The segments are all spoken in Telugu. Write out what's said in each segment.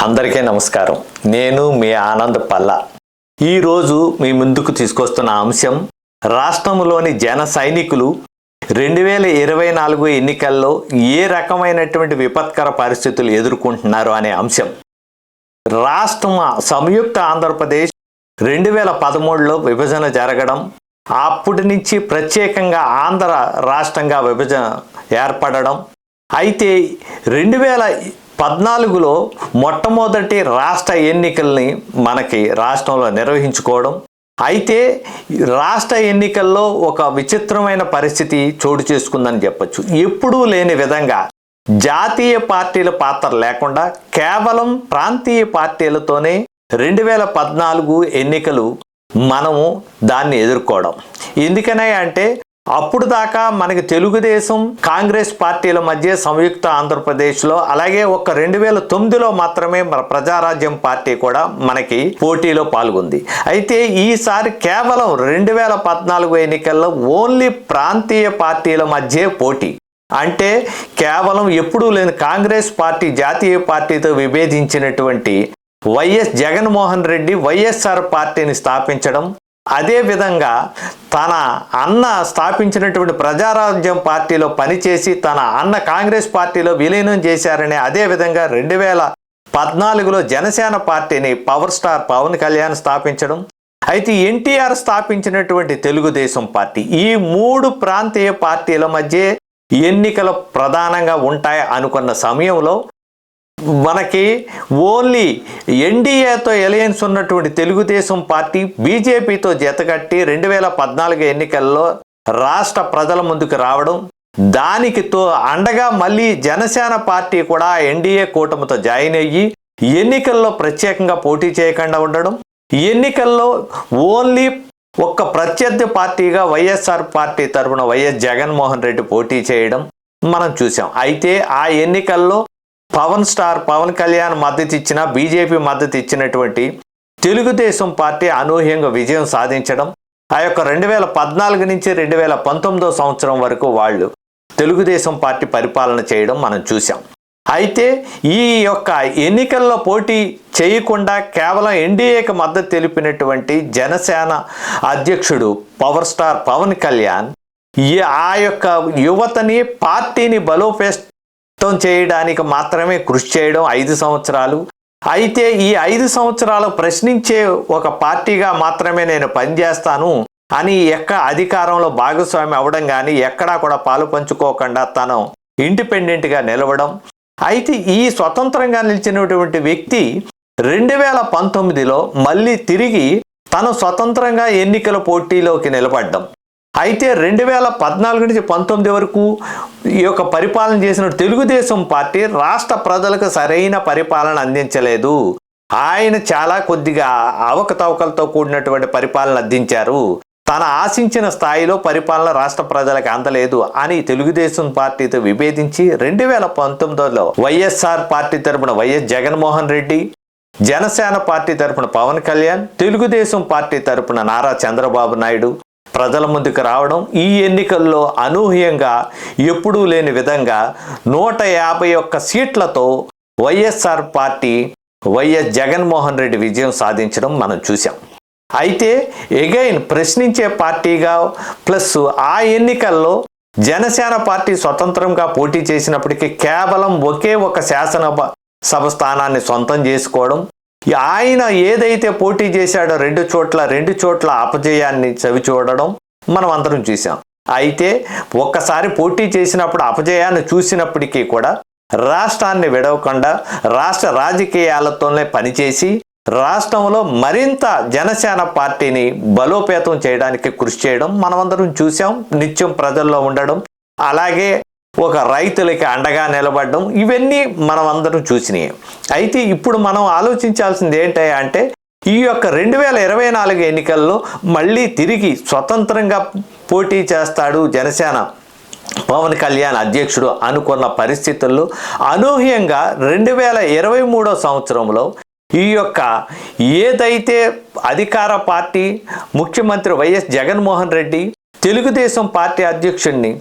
అందరికీ నమస్కారం. నేను మీ ఆనంద్ పల్ల. ఈరోజు మీ ముందుకు తీసుకొస్తున్న అంశం రాష్ట్రంలోని జన సైనికులు 2024 ఎన్నికల్లో ఏ రకమైనటువంటి విపత్కర పరిస్థితులు ఎదుర్కొంటున్నారు అనే అంశం. రాష్ట్రం సంయుక్త ఆంధ్రప్రదేశ్ 2013లో విభజన జరగడం, అప్పటి నుంచి ప్రత్యేకంగా ఆంధ్ర రాష్ట్రంగా విభజన ఏర్పడడం, అయితే 2014లో మొట్టమొదటి రాష్ట్ర ఎన్నికల్ని మనకి రాష్ట్రంలో నిర్వహించుకోవడం. అయితే రాష్ట్ర ఎన్నికల్లో ఒక విచిత్రమైన పరిస్థితి చోటు చేసుకుందని చెప్పచ్చు. ఎప్పుడూ లేని విధంగా జాతీయ పార్టీల పాత్ర లేకుండా కేవలం ప్రాంతీయ పార్టీలతోనే 2014 ఎన్నికలు మనము దాన్ని ఎదుర్కోవడం. ఎందుకనే అంటే అప్పుడు దాకా మనకి తెలుగుదేశం కాంగ్రెస్ పార్టీల మధ్య సంయుక్త ఆంధ్రప్రదేశ్లో, అలాగే ఒక 2009లో మాత్రమే మన ప్రజారాజ్యం పార్టీ కూడా మనకి పోటీలో పాల్గొంది. అయితే ఈసారి కేవలం 2014 ఎన్నికల్లో ఓన్లీ ప్రాంతీయ పార్టీల మధ్య పోటీ. అంటే కేవలం ఎప్పుడూ లేని కాంగ్రెస్ పార్టీ జాతీయ పార్టీతో విభేదించినటువంటి వైఎస్ జగన్మోహన్ రెడ్డి వైఎస్ఆర్ పార్టీని స్థాపించడం, అదేవిధంగా తన అన్న స్థాపించినటువంటి ప్రజారాజ్యం పార్టీలో పనిచేసి తన అన్న కాంగ్రెస్ పార్టీలో విలీనం చేశారని, అదేవిధంగా 2014లో జనసేన పార్టీని పవర్ స్టార్ పవన్ కళ్యాణ్ స్థాపించడం, అయితే ఎన్టీఆర్ స్థాపించినటువంటి తెలుగుదేశం పార్టీ, ఈ 3 ప్రాంతీయ పార్టీల మధ్య ఎన్నికలు ప్రధానంగా ఉంటాయి అనుకున్న సమయంలో మనకి ఓన్లీ ఎన్డీఏతో ఎలయన్స్ ఉన్నటువంటి తెలుగుదేశం పార్టీ బీజేపీతో జతకట్టి 2014 ఎన్నికల్లో రాష్ట్ర ప్రజల ముందుకు రావడం, దానికితో అండగా మళ్ళీ జనసేన పార్టీ కూడా ఎన్డీఏ కూటమితో జాయిన్ అయ్యి ఎన్నికల్లో ప్రత్యేకంగా పోటీ చేయకుండా ఉండడం, ఎన్నికల్లో ఓన్లీ ఒక్క ప్రత్యర్థి పార్టీగా వైఎస్ఆర్ పార్టీ తరఫున వైఎస్ జగన్మోహన్ రెడ్డి పోటీ చేయడం మనం చూసాం. అయితే ఆ ఎన్నికల్లో పవన్ స్టార్ పవన్ కళ్యాణ్ మద్దతు ఇచ్చిన, బీజేపీ మద్దతు ఇచ్చినటువంటి తెలుగుదేశం పార్టీ అనూహ్యంగా విజయం సాధించడం, ఆ యొక్క 2014 నుంచి 2019 సంవత్సరం వరకు వాళ్ళు తెలుగుదేశం పార్టీ పరిపాలన చేయడం మనం చూసాం. అయితే ఈ యొక్క ఎన్నికల్లో పోటీ చేయకుండా కేవలం ఎన్డీఏకి మద్దతు తెలిపినటువంటి జనసేన అధ్యక్షుడు పవర్ స్టార్ పవన్ కళ్యాణ్ ఆ యొక్క యువతని పార్టీని బలోపేతం చేయడానికి మాత్రమే కృషి చేయడం 5 సంవత్సరాలు. అయితే ఈ 5 సంవత్సరాలు ప్రశ్నించే ఒక పార్టీగా మాత్రమే నేను పనిచేస్తాను అని అధికారంలో భాగస్వామి అవ్వడం కానీ ఎక్కడా కూడా పాలు పంచుకోకుండా తను ఇండిపెండెంట్గా నిలవడం. అయితే ఈ స్వతంత్రంగా నిలిచినటువంటి వ్యక్తి 2019లో మళ్ళీ తిరిగి తను స్వతంత్రంగా ఎన్నికల పోటీలోకి నిలబడ్డం. అయితే 2014 నుంచి 2019 వరకు ఈ యొక్క పరిపాలన చేసిన తెలుగుదేశం పార్టీ రాష్ట్ర ప్రజలకు సరైన పరిపాలన అందించలేదు. ఆయన చాలా కొద్దిగా అవకతవకలతో కూడినటువంటి పరిపాలన అందించారు. తన ఆశించిన స్థాయిలో పరిపాలన రాష్ట్ర ప్రజలకు అందలేదు అని తెలుగుదేశం పార్టీతో విభేదించి 2019లో వైఎస్ఆర్ పార్టీ తరపున వైఎస్ జగన్మోహన్ రెడ్డి, జనసేన పార్టీ తరపున పవన్ కళ్యాణ్, తెలుగుదేశం పార్టీ తరపున నారా చంద్రబాబు నాయుడు ప్రజల ముందుకు రావడం, ఈ ఎన్నికల్లో అనూహ్యంగా ఎప్పుడూ లేని విధంగా 151 సీట్లతో వైఎస్ఆర్ పార్టీ వైఎస్ జగన్మోహన్ రెడ్డి విజయం సాధించడం మనం చూసాం. అయితే ఎగైన్ ప్రశ్నించే పార్టీగా ప్లస్ ఆ ఎన్నికల్లో జనసేన పార్టీ స్వతంత్రంగా పోటీ చేసినప్పటికీ కేవలం ఒకే ఒక శాసనసభ స్థానాన్ని సొంతం చేసుకోవడం, ఆయన ఏదైతే పోటీ చేశాడో రెండు చోట్ల అపజయాన్ని చవి చూడడం మనం అందరం చూసాం. అయితే ఒక్కసారి పోటీ చేసినప్పుడు అపజయాన్ని చూసినప్పటికీ కూడా రాష్ట్రాన్ని విడవకుండా రాష్ట్ర రాజకీయాలతోనే పనిచేసి రాష్ట్రంలో మరింత జనసేన పార్టీని బలోపేతం చేయడానికి కృషి చేయడం మనమందరం చూసాం. నిత్యం ప్రజల్లో ఉండడం, అలాగే ఒక రైతులకి అండగా నిలబడడం, ఇవన్నీ మనం అందరం చూసినాయి. అయితే ఇప్పుడు మనం ఆలోచించాల్సింది ఏంటంటే ఈ యొక్క 2024 ఎన్నికల్లో మళ్ళీ తిరిగి స్వతంత్రంగా పోటీ చేస్తాడు జనసేన పవన్ కళ్యాణ్ అధ్యక్షుడు అనుకున్న పరిస్థితుల్లో అనూహ్యంగా 2023 సంవత్సరంలో ఈ యొక్క ఏదైతే అధికార పార్టీ ముఖ్యమంత్రి వైఎస్ జగన్మోహన్ రెడ్డి తెలుగుదేశం పార్టీ అధ్యక్షుడిని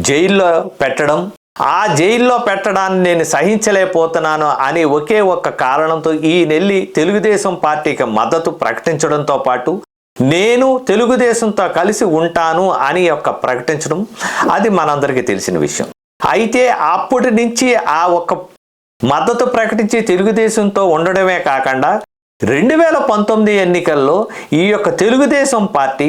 జైల్లో పెట్టడం, ఆ జైల్లో పెట్టడాన్ని నేను సహించలేకపోతున్నాను అని ఒకే ఒక్క కారణంతో ఈ నెల్లి తెలుగుదేశం పార్టీకి మద్దతు ప్రకటించడంతో పాటు నేను తెలుగుదేశంతో కలిసి ఉంటాను అని ప్రకటించడం అది మనందరికీ తెలిసిన విషయం. అయితే అప్పటి నుంచి ఆ ఒక్క మద్దతు ప్రకటించి తెలుగుదేశంతో ఉండడమే కాకుండా 2019 ఎన్నికల్లో ఈ తెలుగుదేశం పార్టీ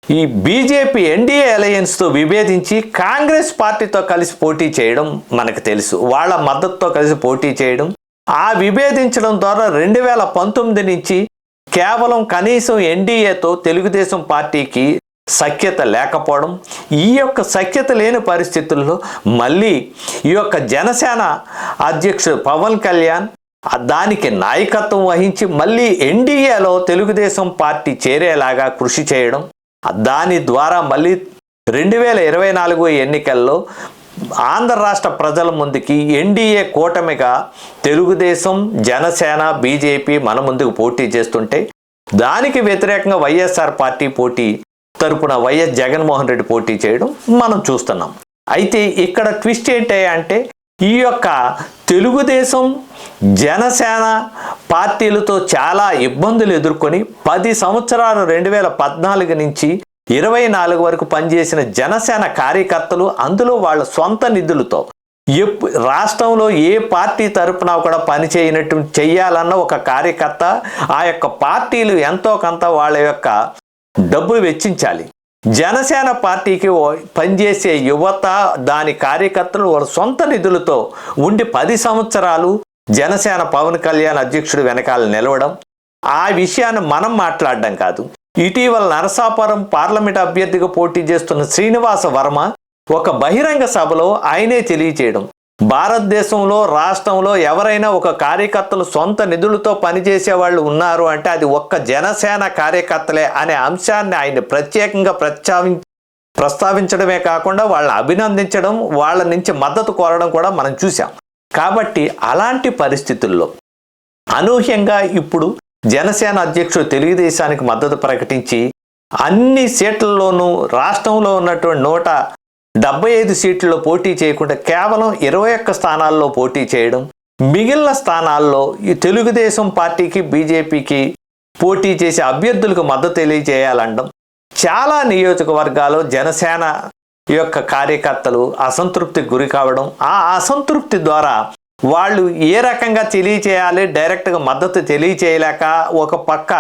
ఈ బీజేపీ ఎన్డీఏ అలయన్స్తో విభేదించి కాంగ్రెస్ పార్టీతో కలిసి పోటీ చేయడం మనకు తెలుసు. వాళ్ళ మద్దతుతో కలిసి పోటీ చేయడం, ఆ విభేదించడం ద్వారా 2019 నుంచి కేవలం కనీసం ఎన్డీఏతో తెలుగుదేశం పార్టీకి సఖ్యత లేకపోవడం, ఈ సఖ్యత లేని పరిస్థితుల్లో మళ్ళీ ఈ జనసేన అధ్యక్షుడు పవన్ కళ్యాణ్ దానికి నాయకత్వం వహించి మళ్ళీ ఎన్డీఏలో తెలుగుదేశం పార్టీ చేరేలాగా కృషి చేయడం, దాని ద్వారా మళ్ళీ 2024 ఎన్నికల్లో ఆంధ్ర రాష్ట్ర ప్రజల ముందుకి ఎన్డీఏ కూటమిగా తెలుగుదేశం, జనసేన, బీజేపీ మన ముందుకు పోటీ చేస్తుంటే దానికి వ్యతిరేకంగా వైఎస్ఆర్ పార్టీ పోటీ తరపున వైఎస్ జగన్మోహన్ రెడ్డి పోటీ చేయడం మనం చూస్తున్నాం. అయితే ఇక్కడ ట్విస్ట్ ఏంటంటే ఈ తెలుగుదేశం, జనసేన పార్టీలతో చాలా ఇబ్బందులు ఎదుర్కొని 10 సంవత్సరాలు 2014 నుంచి 24 వరకు పనిచేసిన జనసేన కార్యకర్తలు, అందులో వాళ్ళ సొంత నిధులతో రాష్ట్రంలో ఏ పార్టీ తరపున కూడా పని చేయనట్టు చెయ్యాలన్న ఒక కార్యకర్త ఆ పార్టీలు ఎంతో కొంత వాళ్ళ డబ్బులు వెచ్చించాలి. జనసేన పార్టీకి పనిచేసే యువత, దాని కార్యకర్తలు వాళ్ళ సొంత నిధులతో ఉండి 10 సంవత్సరాలు జనసేన పవన్ కళ్యాణ్ అధ్యక్షుడు వెనకాల నిలవడం, ఆ విషయాన్ని మనం మాట్లాడడం కాదు. ఇటీవల నరసాపురం పార్లమెంట్ అభ్యర్థిగా పోటీ చేస్తున్న శ్రీనివాస వర్మ ఒక బహిరంగ సభలో ఆయనే తెలియచేయడం, భారతదేశంలో రాష్ట్రంలో ఎవరైనా ఒక కార్యకర్తలు సొంత నిధులతో పనిచేసే వాళ్ళు ఉన్నారు అంటే అది జనసేన కార్యకర్తలే అనే అంశాన్ని ఆయన ప్రత్యేకంగా ప్రస్తావించడమే కాకుండా వాళ్ళని అభినందించడం, వాళ్ళ నుంచి మద్దతు కోరడం కూడా మనం చూసాం. కాబట్టి అలాంటి పరిస్థితుల్లో అనూహ్యంగా ఇప్పుడు జనసేన అధ్యక్షుడు తెలుగుదేశానికి మద్దతు ప్రకటించి అన్ని సీట్లలోనూ రాష్ట్రంలో ఉన్నటువంటి 175 సీట్లలో పోటీ చేయకుండా కేవలం 21 స్థానాల్లో పోటీ చేయడం, మిగిలిన స్థానాల్లో ఈ తెలుగుదేశం పార్టీకి, బీజేపీకి పోటీ చేసే అభ్యర్థులకు మద్దతు తెలియజేయాలనడం, చాలా నియోజకవర్గాల్లో జనసేన కార్యకర్తలు అసంతృప్తికి గురి కావడం, ఆ అసంతృప్తి ద్వారా వాళ్ళు ఏ రకంగా తెలియచేయాలి, డైరెక్ట్గా మద్దతు తెలియచేయలేక ఒక పక్క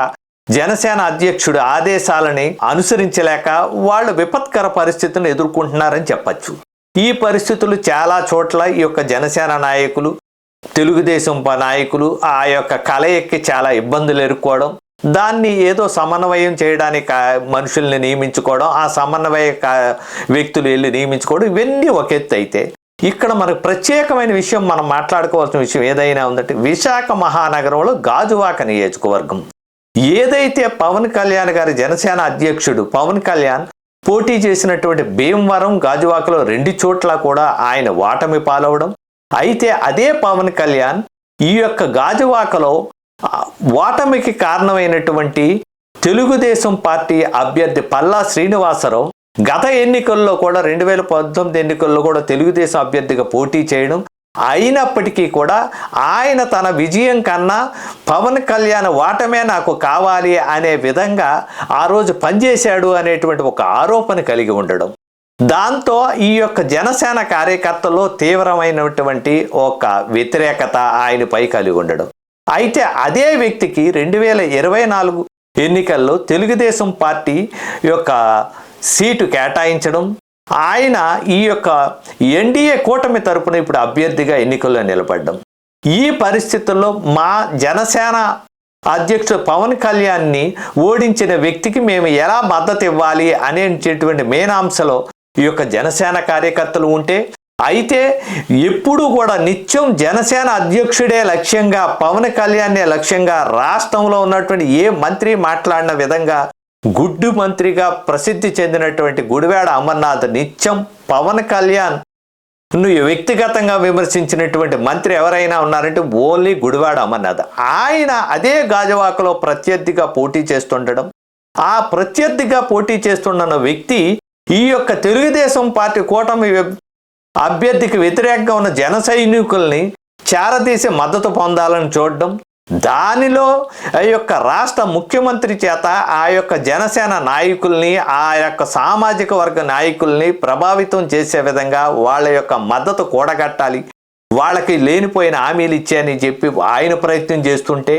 జనసేన అధ్యక్షుడు ఆదేశాలని అనుసరించలేక వాళ్ళు విపత్కర పరిస్థితులను ఎదుర్కొంటున్నారని చెప్పచ్చు. ఈ పరిస్థితులు చాలా చోట్ల ఈ జనసేన నాయకులు, తెలుగుదేశం నాయకులు ఆ కలయికి చాలా ఇబ్బందులు ఎదుర్కోవడం, దాన్ని ఏదో సమన్వయం చేయడానికి మనుషుల్ని నియమించుకోవడం, ఆ సమన్వయ వ్యక్తులు వెళ్ళి నియమించుకోవడం, ఇవన్నీ ఒక ఎత్తు. అయితే ఇక్కడ మనకు ప్రత్యేకమైన విషయం మనం మాట్లాడుకోవాల్సిన విషయం ఏదైనా ఉందంటే విశాఖ మహానగరంలో గాజువాక నియోజకవర్గం ఏదైతే పవన్ కళ్యాణ్ గారి జనసేన అధ్యక్షుడు పవన్ కళ్యాణ్ పోటీ చేసినటువంటి భీమవరం, గాజువాకలో 2 చోట్ల కూడా ఆయన ఓటమి పాలవడం, అయితే అదే పవన్ కళ్యాణ్ ఈ గాజువాకలో ఓటమికి కారణమైనటువంటి తెలుగుదేశం పార్టీ అభ్యర్థి పల్లా శ్రీనివాసరావు గత ఎన్నికల్లో కూడా 2019 ఎన్నికల్లో కూడా తెలుగుదేశం అభ్యర్థిగా పోటీ చేయడం, అయినప్పటికీ కూడా ఆయన తన విజయం కన్నా పవన్ కళ్యాణ్ ఓటమే నాకు కావాలి అనే విధంగా ఆ రోజు పనిచేశాడు అనేటువంటి ఒక ఆరోపణ కలిగి ఉండడం, దాంతో ఈ జనసేన కార్యకర్తల్లో తీవ్రమైనటువంటి ఒక వ్యతిరేకత ఆయనపై కలిగి ఉండడం. అయితే అదే వ్యక్తికి 2024 ఎన్నికల్లో తెలుగుదేశం పార్టీ సీటు కేటాయించడం, ఆయన ఈ ఎన్డీఏ కూటమి తరపున ఇప్పుడు అభ్యర్థిగా ఎన్నికల్లో నిలబడ్డం. ఈ పరిస్థితుల్లో మా జనసేన అధ్యక్షుడు పవన్ కళ్యాణ్ని ఓడించిన వ్యక్తికి మేము ఎలా మద్దతు ఇవ్వాలి అనేటువంటి మేనాంశలో ఈ జనసేన కార్యకర్తలు ఉంటే, అయితే ఎప్పుడు కూడా నిత్యం జనసేన అధ్యక్షుడే లక్ష్యంగా, పవన్ కళ్యాణ్నే లక్ష్యంగా రాష్ట్రంలో ఉన్నటువంటి ఏ మంత్రి మాట్లాడిన విధంగా గుడ్డు మంత్రిగా ప్రసిద్ధి చెందినటువంటి గుడివాడ అమర్నాథ్ నిత్యం పవన్ కళ్యాణ్ వ్యక్తిగతంగా విమర్శించినటువంటి మంత్రి ఎవరైనా ఉన్నారంటే ఓన్లీ గుడివాడ అమర్నాథ్. ఆయన అదే గాజువాకలో ప్రత్యర్థిగా పోటీ చేస్తుండడం, ఆ ప్రత్యర్థిగా పోటీ చేస్తున్న వ్యక్తి ఈ తెలుగుదేశం పార్టీ కూటమి అభ్యర్థికి వ్యతిరేకంగా ఉన్న జన సైనికుల్ని చేరదీసి మద్దతు పొందాలని చూడడం, దానిలో ఆ యొక్క రాష్ట్ర ముఖ్యమంత్రి చేత ఆ యొక్క జనసేన నాయకుల్ని, ఆ యొక్క సామాజిక వర్గ నాయకుల్ని ప్రభావితం చేసే విధంగా వాళ్ళ యొక్క మద్దతు కూడగట్టాలి, వాళ్ళకి లేనిపోయిన హామీలు ఇచ్చాయని చెప్పి ఆయన ప్రయత్నం చేస్తుంటే,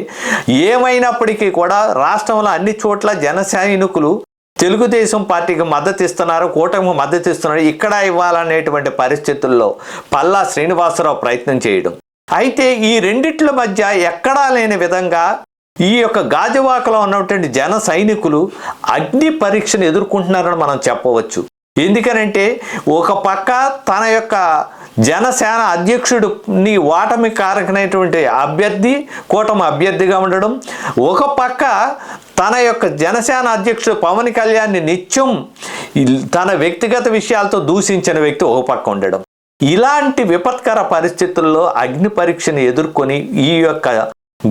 ఏమైనప్పటికీ కూడా రాష్ట్రంలో అన్ని చోట్ల జన సైనికులు తెలుగుదేశం పార్టీకి మద్దతు ఇస్తున్నారు, కూటమికి మద్దతు ఇస్తున్నారు. ఇక్కడ ఇవ్వాలనేటువంటి పరిస్థితుల్లో పల్లా శ్రీనివాసరావు ప్రయత్నం చేయడం. అయితే ఈ రెండిట్ల మధ్య ఎక్కడా లేని విధంగా ఈ యొక్క గాజువాకలో ఉన్నటువంటి జన సైనికులు అగ్ని పరీక్షను ఎదుర్కొంటున్నారని మనం చెప్పవచ్చు. ఎందుకనంటే ఒక పక్క తన యొక్క జనసేన అధ్యక్షుడిని ఓటమి కారకమైనటువంటి అభ్యర్థి కూటమి అభ్యర్థిగా ఉండడం, ఒక పక్క తన యొక్క జనసేన అధ్యక్షుడు పవన్ కళ్యాణ్ని నిత్యం తన వ్యక్తిగత విషయాలతో దూషించిన వ్యక్తి ఒక పక్క ఉండడం. ఇలాంటి విపత్కర పరిస్థితుల్లో అగ్ని పరీక్షను ఎదుర్కొని ఈ యొక్క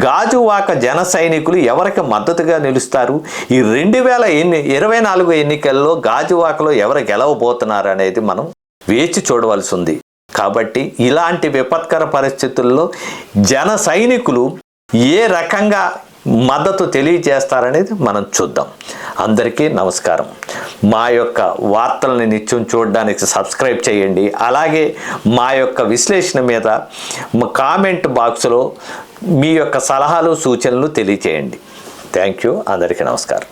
గాజువాక జన సైనికులు ఎవరికి మద్దతుగా నిలుస్తారు, ఈ 2024 ఎన్నికల్లో గాజువాకలో ఎవరు గెలవబోతున్నారు అనేది మనం వేచి చూడవలసి ఉంది. కాబట్టి ఇలాంటి విపత్కర పరిస్థితుల్లో జన సైనికులు ఏ రకంగా మద్దతు తెలియజేస్తారనేది మనం చూద్దాం. అందరికీ నమస్కారం. మా యొక్క వార్తలను నిత్యం చూడడానికి సబ్స్క్రైబ్ చేయండి. అలాగే మా యొక్క విశ్లేషణ మీద కామెంట్ బాక్స్లో మీ యొక్క సలహాలు సూచనలు తెలియచేయండి. Thank you. అందరికీ నమస్కారం.